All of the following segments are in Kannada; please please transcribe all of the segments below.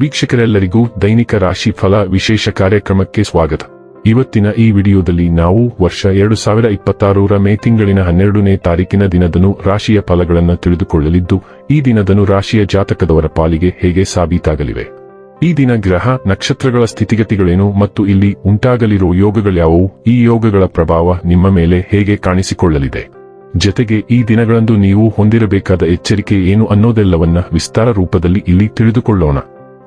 ವೀಕ್ಷಕರೆಲ್ಲರಿಗೂ ದೈನಿಕ ರಾಶಿ ಫಲ ವಿಶೇಷ ಕಾರ್ಯಕ್ರಮಕ್ಕೆ ಸ್ವಾಗತ. ಇವತ್ತಿನ ಈ ವಿಡಿಯೋದಲ್ಲಿ ನಾವು ವರ್ಷ 2026ರ ಮೇ ತಿಂಗಳಿನ 12ನೇ ತಾರೀಕಿನ ದಿನದನು ರಾಶಿಯ ಫಲಗಳನ್ನು ತಿಳಿದುಕೊಳ್ಳಲಿದ್ದು, ಈ ದಿನದನು ರಾಶಿಯ ಜಾತಕದವರ ಪಾಲಿಗೆ ಹೇಗೆ ಸಾಬೀತಾಗಲಿವೆ, ಈ ದಿನ ಗ್ರಹ ನಕ್ಷತ್ರಗಳ ಸ್ಥಿತಿಗತಿಗಳೇನು ಮತ್ತು ಇಲ್ಲಿ ಉಂಟಾಗಲಿರುವ ಯೋಗಗಳ್ಯಾವುವು, ಈ ಯೋಗಗಳ ಪ್ರಭಾವ ನಿಮ್ಮ ಮೇಲೆ ಹೇಗೆ ಕಾಣಿಸಿಕೊಳ್ಳಲಿದೆ, ಜತೆಗೆ ಈ ದಿನಗಳಂದು ನೀವು ಹೊಂದಿರಬೇಕಾದ ಎಚ್ಚರಿಕೆ ಏನು ಅನ್ನೋದೆಲ್ಲವನ್ನ ವಿಸ್ತಾರ ರೂಪದಲ್ಲಿ ಇಲ್ಲಿ ತಿಳಿದುಕೊಳ್ಳೋಣ.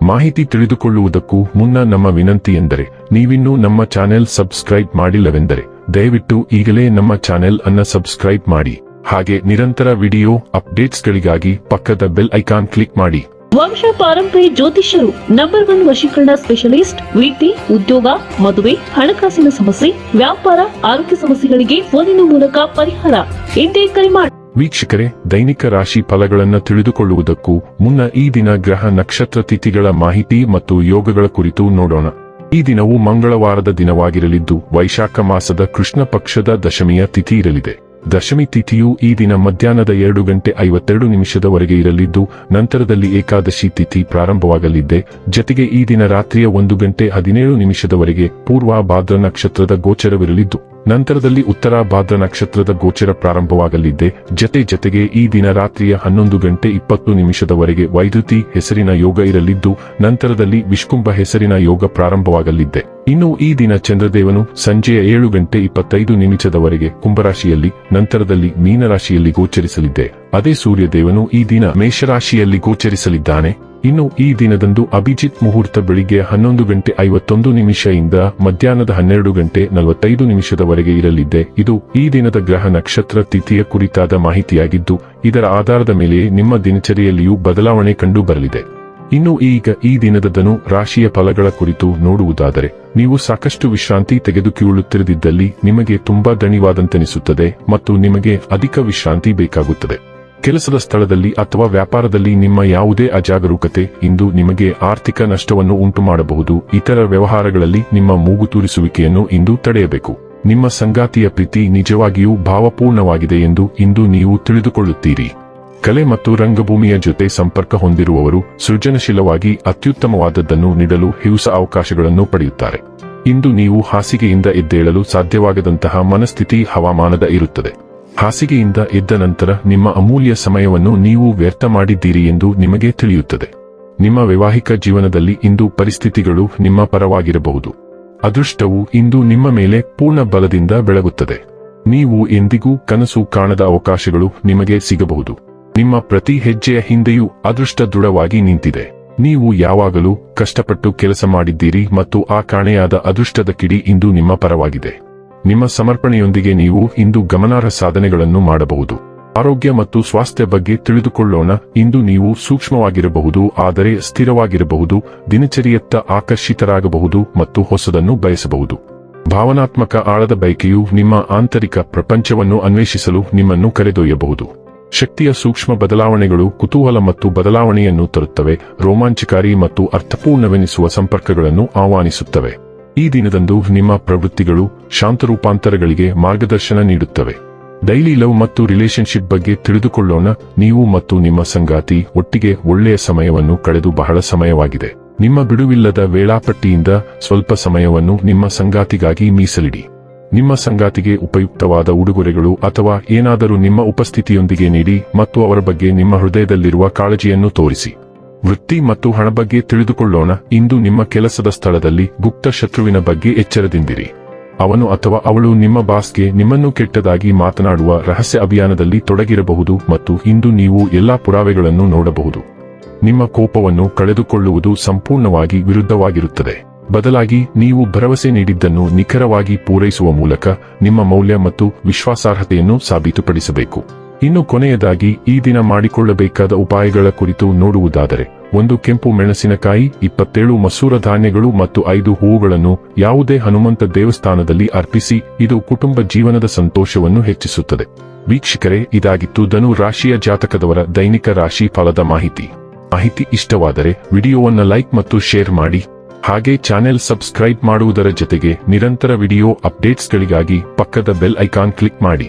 ಮಾಹಿತಿ ತಿಳಿದುಕೊಳ್ಳುವುದಕ್ಕೂ ಮುನ್ನ ನಮ್ಮ ವಿನಂತಿ ಎಂದರೆ, ನೀವಿನ್ನೂ ನಮ್ಮ ಚಾನೆಲ್ ಸಬ್ಸ್ಕ್ರೈಬ್ ಮಾಡಿಲ್ಲವೆಂದರೆ ದಯವಿಟ್ಟು ಈಗಲೇ ನಮ್ಮ ಚಾನೆಲ್ ಅನ್ನ ಸಬ್ಸ್ಕ್ರೈಬ್ ಮಾಡಿ. ಹಾಗೆ ನಿರಂತರ ವಿಡಿಯೋ ಅಪ್ಡೇಟ್ಸ್ಗಳಿಗಾಗಿ ಪಕ್ಕದ ಬೆಲ್ ಐಕಾನ್ ಕ್ಲಿಕ್ ಮಾಡಿ. ವಂಶ ಪಾರಂಪರ್ಯ ಜ್ಯೋತಿಷ್ಯರು ನಂಬರ್ 1 ವಶೀಕರಣ ಸ್ಪೆಷಲಿಸ್ಟ್. ವೃತ್ತಿ, ಉದ್ಯೋಗ, ಮದುವೆ, ಹಣಕಾಸಿನ ಸಮಸ್ಯೆ, ವ್ಯಾಪಾರ, ಆರೋಗ್ಯ ಸಮಸ್ಯೆಗಳಿಗೆ ಫೋನಿನ ಮೂಲಕ ಪರಿಹಾರ. ಇಂದೇ ಕರೆ ಮಾಡಿ. ವೀಕ್ಷಕರೇ, ದೈನಿಕ ರಾಶಿ ಫಲಗಳನ್ನು ತಿಳಿದುಕೊಳ್ಳುವುದಕ್ಕೂ ಮುನ್ನ ಈ ದಿನ ಗ್ರಹ ನಕ್ಷತ್ರ ತಿಥಿಗಳ ಮಾಹಿತಿ ಮತ್ತು ಯೋಗಗಳ ಕುರಿತು ನೋಡೋಣ. ಈ ದಿನವು ಮಂಗಳವಾರದ ದಿನವಾಗಿರಲಿದ್ದು, ವೈಶಾಖ ಮಾಸದ ಕೃಷ್ಣ ಪಕ್ಷದ ದಶಮಿಯ ತಿಥಿ ಇರಲಿದೆ. ದಶಮಿ ತಿಥಿಯು ಈ ದಿನ ಮಧ್ಯಾಹ್ನದ 2:52 ಇರಲಿದ್ದು, ನಂತರದಲ್ಲಿ ಏಕಾದಶಿ ತಿಥಿ ಪ್ರಾರಂಭವಾಗಲಿದೆ. ಜತೆಗೆ ಈ ದಿನ ರಾತ್ರಿಯ 1:17 ಪೂರ್ವ ಭಾದ್ರ ನಕ್ಷತ್ರದ ಗೋಚರವಿರಲಿದ್ದು, ನಂತರದಲ್ಲಿ ಉತ್ತರ ಭಾದ್ರ ನಕ್ಷತ್ರದ ಗೋಚರ ಪ್ರಾರಂಭವಾಗಲಿದೆ. ಜತೆಗೆ ಈ ದಿನ ರಾತ್ರಿಯ 11:20 ವೈದ್ಯುತಿ ಹೆಸರಿನ ಯೋಗ ಇರಲಿದ್ದು, ನಂತರದಲ್ಲಿ ವಿಷ್ಕುಂಭ ಹೆಸರಿನ ಯೋಗ ಪ್ರಾರಂಭವಾಗಲಿದೆ. ಇನ್ನು ಈ ದಿನ ಚಂದ್ರದೇವನು ಸಂಜೆಯ 7:25 ಕುಂಭರಾಶಿಯಲ್ಲಿ, ನಂತರದಲ್ಲಿ ಮೀನರಾಶಿಯಲ್ಲಿ ಗೋಚರಿಸಲಿದೆ. ಅದೇ ಸೂರ್ಯದೇವನು ಈ ದಿನ ಮೇಷರಾಶಿಯಲ್ಲಿ ಗೋಚರಿಸಲಿದ್ದಾನೆ. ಇನ್ನು ಈ ದಿನದಂದು ಅಭಿಜಿತ್ ಮುಹೂರ್ತ ಬೆಳಿಗ್ಗೆ 11:51 ಇಂದ ಮಧ್ಯಾಹ್ನದ 12:45 ಇರಲಿದೆ. ಇದು ಈ ದಿನದ ಗ್ರಹ ನಕ್ಷತ್ರ ತಿಥಿಯ ಕುರಿತಾದ ಮಾಹಿತಿಯಾಗಿದ್ದು, ಇದರ ಆಧಾರದ ಮೇಲೆ ನಿಮ್ಮ ದಿನಚರಿಯಲ್ಲಿಯೂ ಬದಲಾವಣೆ ಕಂಡು ಬರಲಿದೆ. ಇನ್ನು ಈಗ ಈ ದಿನದನು ರಾಶಿಯ ಫಲಗಳ ಕುರಿತು ನೋಡುವುದಾದರೆ, ನೀವು ಸಾಕಷ್ಟು ವಿಶ್ರಾಂತಿ ತೆಗೆದುಕೊಳ್ಳುತ್ತಿರದಿದ್ದಲ್ಲಿ ನಿಮಗೆ ತುಂಬಾ ದಣಿವಾದಂತೆನಿಸುತ್ತದೆ ಮತ್ತು ನಿಮಗೆ ಅಧಿಕ ವಿಶ್ರಾಂತಿ ಬೇಕಾಗುತ್ತದೆ. ಕೆಲಸದ ಸ್ಥಳದಲ್ಲಿ ಅಥವಾ ವ್ಯಾಪಾರದಲ್ಲಿ ನಿಮ್ಮ ಯಾವುದೇ ಅಜಾಗರೂಕತೆ ಇಂದು ನಿಮಗೆ ಆರ್ಥಿಕ ನಷ್ಟವನ್ನು ಉಂಟು ಮಾಡಬಹುದು. ಇತರ ವ್ಯವಹಾರಗಳಲ್ಲಿ ನಿಮ್ಮ ಮೂಗು ತೂರಿಸುವಿಕೆಯನ್ನು ಇಂದು ತಡೆಯಬೇಕು. ನಿಮ್ಮ ಸಂಗಾತಿಯ ಪ್ರೀತಿ ನಿಜವಾಗಿಯೂ ಭಾವಪೂರ್ಣವಾಗಿದೆ ಎಂದು ಇಂದು ನೀವು ತಿಳಿದುಕೊಳ್ಳುತ್ತೀರಿ. ಕಲೆ ಮತ್ತು ರಂಗಭೂಮಿಯ ಜೊತೆ ಸಂಪರ್ಕ ಹೊಂದಿರುವವರು ಸೃಜನಶೀಲವಾಗಿ ಅತ್ಯುತ್ತಮವಾದದ್ದನ್ನು ನೀಡಲು ಹಿವಸ ಅವಕಾಶಗಳನ್ನು ಪಡೆಯುತ್ತಾರೆ. ಇಂದು ನೀವು ಹಾಸಿಗೆಯಿಂದ ಎದ್ದೇಳಲು ಸಾಧ್ಯವಾಗದಂತಹ ಮನಸ್ಥಿತಿ ಹವಾಮಾನದ ಇರುತ್ತದೆ. ಹಾಸಿಗೆಯಿಂದ ಎದ್ದ ನಂತರ ನಿಮ್ಮ ಅಮೂಲ್ಯ ಸಮಯವನ್ನು ನೀವು ವ್ಯರ್ಥ ಮಾಡಿದ್ದೀರಿ ಎಂದು ನಿಮಗೆ ತಿಳಿಯುತ್ತದೆ. ನಿಮ್ಮ ವೈವಾಹಿಕ ಜೀವನದಲ್ಲಿ ಇಂದು ಪರಿಸ್ಥಿತಿಗಳು ನಿಮ್ಮ ಪರವಾಗಿರಬಹುದು. ಅದೃಷ್ಟವು ಇಂದು ನಿಮ್ಮ ಮೇಲೆ ಪೂರ್ಣ ಬಲದಿಂದ ಬೆಳಗುತ್ತದೆ. ನೀವು ಎಂದಿಗೂ ಕನಸು ಕಾಣದ ಅವಕಾಶಗಳು ನಿಮಗೆ ಸಿಗಬಹುದು. ನಿಮ್ಮ ಪ್ರತಿ ಹೆಜ್ಜೆಯ ಹಿಂದೆಯೂ ಅದೃಷ್ಟ ದೃಢವಾಗಿ ನಿಂತಿದೆ. ನೀವು ಯಾವಾಗಲೂ ಕಷ್ಟಪಟ್ಟು ಕೆಲಸ ಮಾಡಿದ್ದೀರಿ ಮತ್ತು ಆ ಕಾಣೆಯಾದ ಅದೃಷ್ಟದ ಕಿಡಿ ಇಂದು ನಿಮ್ಮ ಪರವಾಗಿದೆ. ನಿಮ್ಮ ಸಮರ್ಪಣೆಯೊಂದಿಗೆ ನೀವು ಇಂದು ಗಮನಾರ್ಹ ಸಾಧನೆಗಳನ್ನು ಮಾಡಬಹುದು. ಆರೋಗ್ಯ ಮತ್ತು ಸ್ವಾಸ್ಥ್ಯ ಬಗ್ಗೆ ತಿಳಿದುಕೊಳ್ಳೋಣ. ಇಂದು ನೀವು ಸೂಕ್ಷ್ಮವಾಗಿರಬಹುದು, ಆದರೆ ಸ್ಥಿರವಾಗಿರಬಹುದು. ದಿನಚರಿಯತ್ತ ಆಕರ್ಷಿತರಾಗಬಹುದು ಮತ್ತು ಹೊಸದನ್ನು ಬಯಸಬಹುದು. ಭಾವನಾತ್ಮಕ ಆಳದ ಬಯಕೆಯು ನಿಮ್ಮ ಆಂತರಿಕ ಪ್ರಪಂಚವನ್ನು ಅನ್ವೇಷಿಸಲು ನಿಮ್ಮನ್ನು ಕರೆದೊಯ್ಯಬಹುದು. ಶಕ್ತಿಯ ಸೂಕ್ಷ್ಮ ಬದಲಾವಣೆಗಳು ಕುತೂಹಲ ಮತ್ತು ಬದಲಾವಣೆಯನ್ನು ತರುತ್ತವೆ. ರೋಮಾಂಚಕಾರಿ ಮತ್ತು ಅರ್ಥಪೂರ್ಣವೆನಿಸುವ ಸಂಪರ್ಕಗಳನ್ನು ಆಹ್ವಾನಿಸುತ್ತವೆ. ಈ ದಿನದಂದು ನಿಮ್ಮ ಪ್ರವೃತ್ತಿಗಳು ಶಾಂತರೂಪಾಂತರಗಳಿಗೆ ಮಾರ್ಗದರ್ಶನ ನೀಡುತ್ತವೆ. ಡೈಲಿ ಲವ್ ಮತ್ತು ರಿಲೇಶನ್ಶಿಪ್ ಬಗ್ಗೆ ತಿಳಿದುಕೊಳ್ಳೋಣ. ನೀವು ಮತ್ತು ನಿಮ್ಮ ಸಂಗಾತಿ ಒಟ್ಟಿಗೆ ಒಳ್ಳೆಯ ಸಮಯವನ್ನು ಕಳೆದು ಬಹಳ ಸಮಯವಾಗಿದೆ. ನಿಮ್ಮ ಬಿಡುವಿಲ್ಲದ ವೇಳಾಪಟ್ಟಿಯಿಂದ ಸ್ವಲ್ಪ ಸಮಯವನ್ನು ನಿಮ್ಮ ಸಂಗಾತಿಗಾಗಿ ಮೀಸಲಿಡಿ. ನಿಮ್ಮ ಸಂಗಾತಿಗೆ ಉಪಯುಕ್ತವಾದ ಉಡುಗೊರೆಗಳು ಅಥವಾ ಏನಾದರೂ ನಿಮ್ಮ ಉಪಸ್ಥಿತಿಯೊಂದಿಗೆ ನೀಡಿ ಮತ್ತು ಅವರ ಬಗ್ಗೆ ನಿಮ್ಮ ಹೃದಯದಲ್ಲಿರುವ ಕಾಳಜಿಯನ್ನು ತೋರಿಸಿ. ವೃತ್ತಿ ಮತ್ತು ಹಣ ಬಗ್ಗೆ ತಿಳಿದುಕೊಳ್ಳೋಣ. ಇಂದು ನಿಮ್ಮ ಕೆಲಸದ ಸ್ಥಳದಲ್ಲಿ ಗುಪ್ತ ಶತ್ರುವಿನ ಬಗ್ಗೆ ಎಚ್ಚರದಿಂದಿರಿ. ಅವನು ಅಥವಾ ಅವಳು ನಿಮ್ಮ ಬಾಸ್ಗೆ ನಿಮ್ಮನ್ನು ಕೆಟ್ಟದಾಗಿ ಮಾತನಾಡುವ ರಹಸ್ಯ ಅಭಿಯಾನದಲ್ಲಿ ತೊಡಗಿರಬಹುದು ಮತ್ತು ಇಂದು ನೀವು ಎಲ್ಲಾ ಪುರಾವೆಗಳನ್ನು ನೋಡಬಹುದು. ನಿಮ್ಮ ಕೋಪವನ್ನು ಕಳೆದುಕೊಳ್ಳುವುದು ಸಂಪೂರ್ಣವಾಗಿ ವಿರುದ್ಧವಾಗಿರುತ್ತದೆ. ಬದಲಾಗಿ ನೀವು ಭರವಸೆ ನೀಡಿದ್ದನ್ನು ನಿಖರವಾಗಿ ಪೂರೈಸುವ ಮೂಲಕ ನಿಮ್ಮ ಮೌಲ್ಯ ಮತ್ತು ವಿಶ್ವಾಸಾರ್ಹತೆಯನ್ನು ಸಾಬೀತುಪಡಿಸಬೇಕು. ಇನ್ನು ಕೊನೆಯದಾಗಿ ಈ ದಿನ ಮಾಡಿಕೊಳ್ಳಬೇಕಾದ ಉಪಾಯಗಳ ಕುರಿತು ನೋಡುವುದಾದರೆ, 1 ಕೆಂಪು ಮೆಣಸಿನಕಾಯಿ, 27 ಮಸೂರ ಧಾನ್ಯಗಳು ಮತ್ತು 5 ಹೂವುಗಳನ್ನು ಯಾವುದೇ ಹನುಮಂತ ದೇವಸ್ಥಾನದಲ್ಲಿ ಅರ್ಪಿಸಿ. ಇದು ಕುಟುಂಬ ಜೀವನದ ಸಂತೋಷವನ್ನು ಹೆಚ್ಚಿಸುತ್ತದೆ. ವೀಕ್ಷಕರೇ, ಇದಾಗಿತ್ತು ಧನು ರಾಶಿಯ ಜಾತಕದವರ ದೈನಿಕ ರಾಶಿ ಫಲದ ಮಾಹಿತಿ ಇಷ್ಟವಾದರೆ ವಿಡಿಯೋವನ್ನು ಲೈಕ್ ಮತ್ತು ಶೇರ್ ಮಾಡಿ. ಹಾಗೆ ಚಾನೆಲ್ ಸಬ್ಸ್ಕ್ರೈಬ್ ಮಾಡುವುದರ ಜೊತೆಗೆ ನಿರಂತರ ವಿಡಿಯೋ ಅಪ್ಡೇಟ್ಸ್ಗಳಿಗಾಗಿ ಪಕ್ಕದ ಬೆಲ್ ಐಕಾನ್ ಕ್ಲಿಕ್ ಮಾಡಿ.